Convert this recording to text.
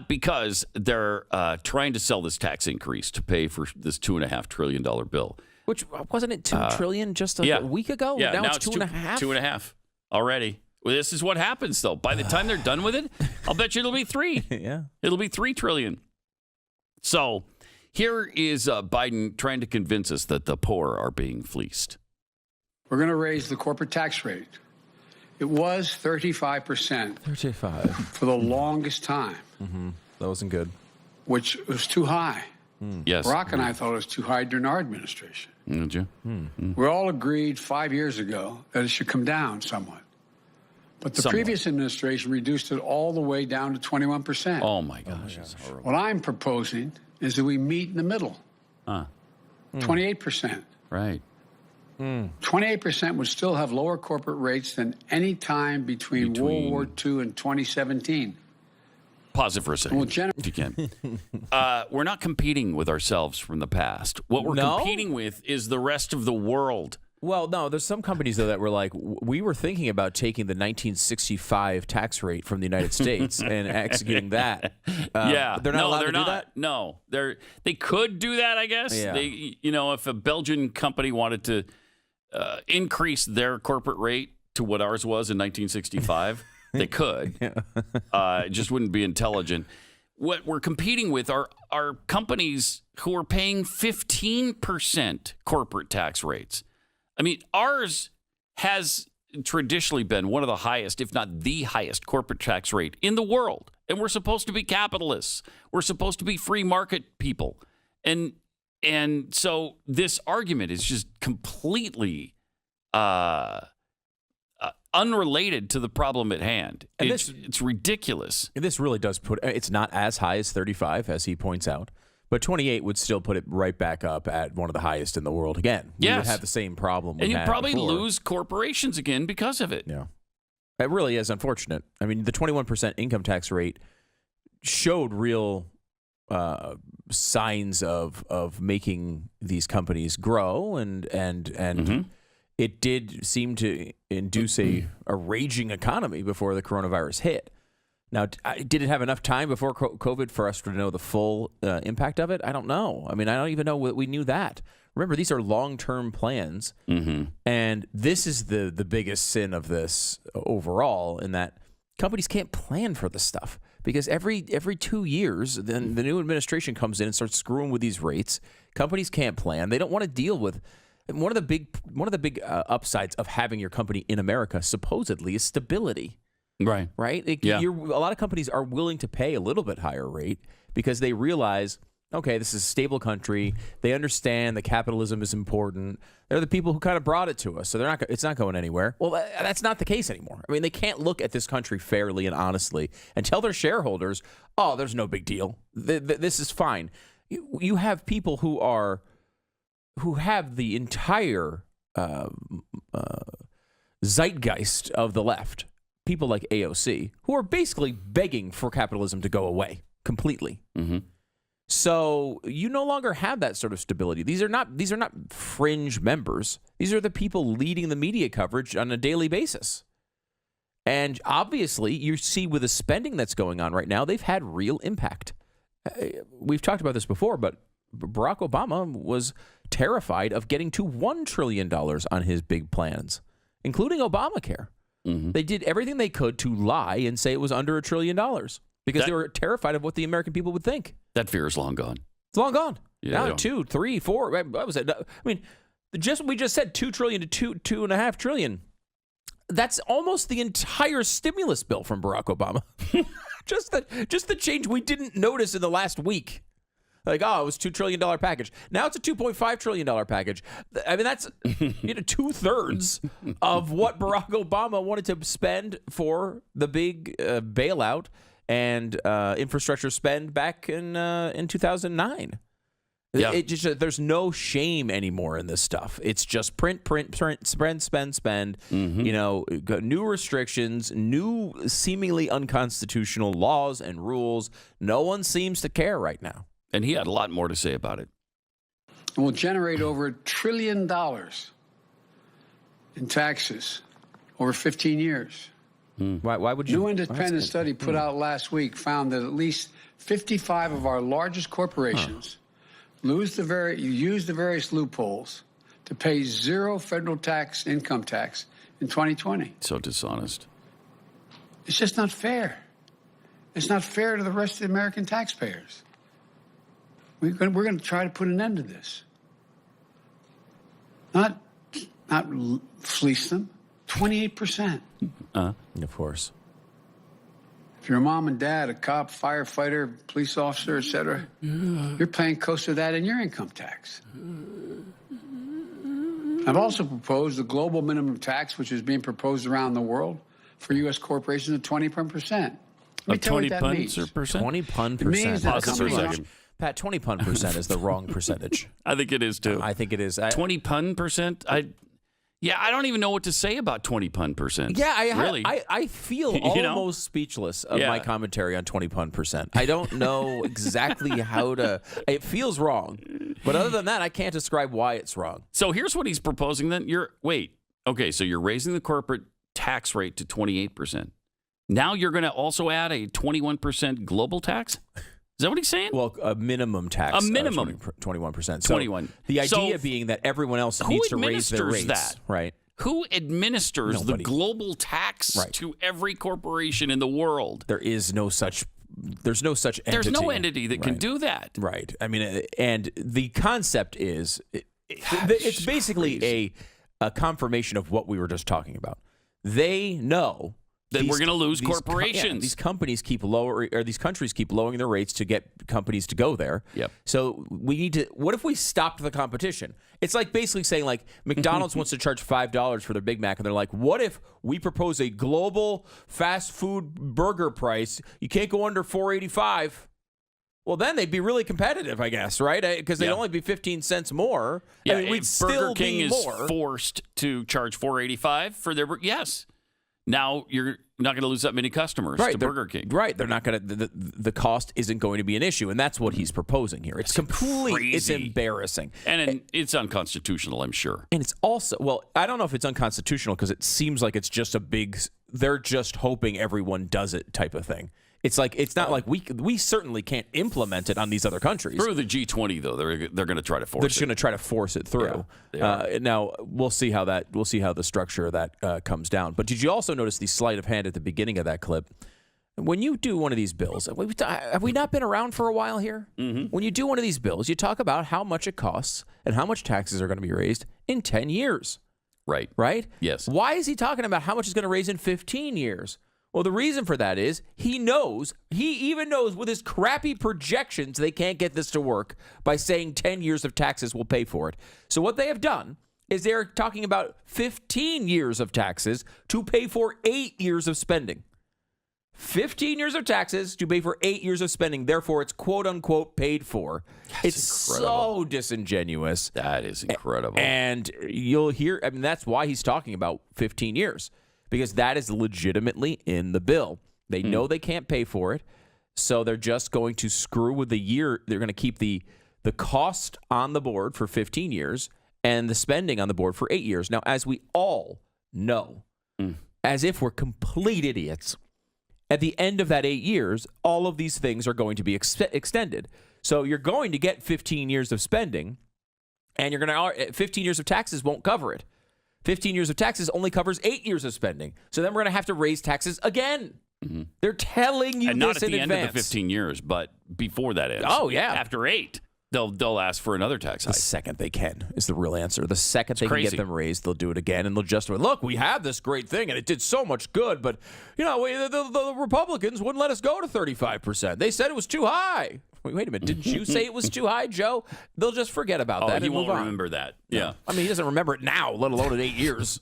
Because they're trying to sell this tax increase to pay for this $2.5 trillion bill. Which, wasn't it $2 trillion just a week ago? Yeah, now it's 2.5? 2.5 already. Well, this is what happens, though. By the time they're done with it, I'll bet you it'll be 3. Yeah. It'll be $3 trillion. So here is Biden trying to convince us that the poor are being fleeced. We're going to raise the corporate tax rate. It was 35%. 35. For the longest time. Mm-hmm. That wasn't good. Which was too high. Yes. Barack and I thought it was too high during our administration. Did you? We all agreed 5 years ago that it should come down somewhat. But the previous administration reduced it all the way down to 21%. Oh, my gosh. That's horrible. What I'm proposing is that we meet in the middle. 28%. Right. 28% would still have lower corporate rates than any time between World War II and 2017. Pause it for a second, if you can. We're not competing with ourselves from the past. What we're competing with is the rest of the world. Well, no, there's some companies, though, that were like, we were thinking about taking the 1965 tax rate from the United States and executing that. Yeah. They're not allowed to do that? No. They could do that, I guess. Yeah. If a Belgian company wanted to increase their corporate rate to what ours was in 1965, they could. It just wouldn't be intelligent. What we're competing with are companies who are paying 15% corporate tax rates. I mean, ours has traditionally been one of the highest, if not the highest, corporate tax rate in the world. And we're supposed to be capitalists. We're supposed to be free market people. And so this argument is just completely unrelated to the problem at hand. It's ridiculous. This really does it's not as high as 35, as he points out, but 28 would still put it right back up at one of the highest in the world again. We would have the same problem we And you'd had probably before. lose corporations again because of it. Yeah. It really is unfortunate. I mean, the 21% income tax rate showed real signs of making these companies grow, and it did seem to induce a raging economy before the coronavirus hit. Now, did it have enough time before COVID for us to know the full impact of it? I don't know. I mean, I don't even know we knew that. Remember, these are long-term plans, and this is the biggest sin of this overall, in that companies can't plan for this stuff. Because every 2 years, then the new administration comes in and starts screwing with these rates. Companies can't plan. They don't want to deal with one of the big upsides of having your company in America, supposedly, is stability. Right. A lot of companies are willing to pay a little bit higher rate because they realize, okay, this is a stable country. They understand that capitalism is important. They're the people who kind of brought it to us, so it's not going anywhere. Well, that's not the case anymore. I mean, they can't look at this country fairly and honestly and tell their shareholders, oh, there's no big deal. This is fine. You have people who have the entire zeitgeist of the left, people like AOC, who are basically begging for capitalism to go away completely. So you no longer have that sort of stability. These are not fringe members. These are the people leading the media coverage on a daily basis. And obviously, you see with the spending that's going on right now, they've had real impact. We've talked about this before, but Barack Obama was terrified of getting to $1 trillion on his big plans, including Obamacare. They did everything they could to lie and say it was under $1 trillion because they were terrified of what the American people would think. That fear is long gone. It's long gone. Yeah, now 2, 3, 4. What was it? I mean, we just said $2 trillion to $2.5 trillion. That's almost the entire stimulus bill from Barack Obama. just the change we didn't notice in the last week. Like, oh, it was $2 trillion package. Now it's a $2.5 trillion package. I mean, that's 2/3 of what Barack Obama wanted to spend for the big bailout and infrastructure spend back in 2009. Yeah. There's no shame anymore in this stuff. It's just print, spend. New restrictions, new seemingly unconstitutional laws and rules. No one seems to care right now. And he had a lot more to say about it. And will generate over $1 trillion in taxes over 15 years. Why would you? New independent study put out last week found that at least 55 of our largest corporations use the various loopholes to pay zero federal income tax in 2020. So dishonest. It's just not fair. It's not fair to the rest of the American taxpayers. We're going to try to put an end to this. Not fleece them. 28%. Of course. If you're a mom and dad, a cop, firefighter, police officer, etc., you're paying close to that in your income tax. I've also proposed the global minimum tax, which is being proposed around the world for U.S. corporations at 20%. Of 20 puns or percent? 20 pun It means percent. that Pause it for a companies- second. Pat, 20 pun percent is the wrong percentage. I think it is too. I think it is. 20 pun percent? I don't even know what to say about 20 pun percent. Yeah, really. I feel You know? almost speechless of Yeah. my commentary on 20 pun percent. I don't know exactly how to. It feels wrong, but other than that, I can't describe why it's wrong. So here's what he's proposing then. So you're raising the corporate tax rate to 28%. Now you're going to also add a 21% global tax? Is that what he's saying? Well, a minimum tax. A minimum. 21%. 21. The idea So being that everyone else who needs to raise their administers rates. that? Right. Who administers Nobody. the global tax Right. to every corporation in the world? There's no such entity. There's no entity that can Right. do that. Right. I mean, and the concept is it's basically a confirmation of what we were just talking about. They know That we're going to lose these corporations. these companies keep these countries keep lowering their rates to get companies to go there. Yep. So we need to. What if we stopped the competition? It's like basically saying like McDonald's wants to charge $5 for their Big Mac, and they're like, what if we propose a global fast food burger price? You can't go under $4.85. Well, then they'd be really competitive, I guess, right? Because they'd Yeah. only be 15 cents more. Yeah, I mean, we'd if still Burger King be is more. forced to charge $4.85 for their yes. Now you're not going to lose that many customers to Burger King. Right. They're not going to, the cost isn't going to be an issue. And that's what he's proposing here. It's complete, it's crazy. embarrassing. And it's unconstitutional, I'm sure. And it's also, well, I don't know if it's unconstitutional because it seems like it's just they're just hoping everyone does it type of thing. It's like, it's not like we certainly can't implement it on these other countries. Through the G20, though, they're going to try to force They're it. just going to try to force it through. Yeah, they are. Now we'll see how the structure of that comes down. But did you also notice the sleight of hand at the beginning of that clip? When you do one of these bills, have we not been around for a while here? Mm-hmm. When you do one of these bills, you talk about how much it costs and how much taxes are going to be raised in 10 years. Right. Right? Yes. Why is he talking about how much it's going to raise in 15 years? Well, the reason for that is he even knows with his crappy projections, they can't get this to work by saying 10 years of taxes will pay for it. So what they have done is they're talking about 15 years of taxes to pay for 8 years of spending. 15 years of taxes to pay for 8 years of spending. Therefore, it's quote unquote paid for. It's incredible. so disingenuous. That is incredible. And you'll hear, that's why he's talking about 15 years. Because that is legitimately in the bill. They know they can't pay for it, so they're just going to screw with the year. They're going to keep the cost on the board for 15 years and the spending on the board for 8 years. Now, as we all know, as if we're complete idiots, at the end of that 8 years, all of these things are going to be extended. So you're going to get 15 years of spending, and 15 years of taxes won't cover it. 15 years of taxes only covers 8 years of spending. So then we're going to have to raise taxes again. Mm-hmm. They're telling you and this not at the in end advance. of the 15 years, but before that ends. Oh, yeah. After 8, they'll ask for another tax The hike. second they can is the real answer. The second they crazy. can get them raised, they'll do it again, and they'll justify, look, we had this great thing, and it did so much good, but, the Republicans wouldn't let us go to 35%. They said it was too high. Wait a minute. Didn't you say it was too high, Joe? They'll just forget about that He and won't move on. remember that. Yeah. I mean, he doesn't remember it now, let alone in 8 years.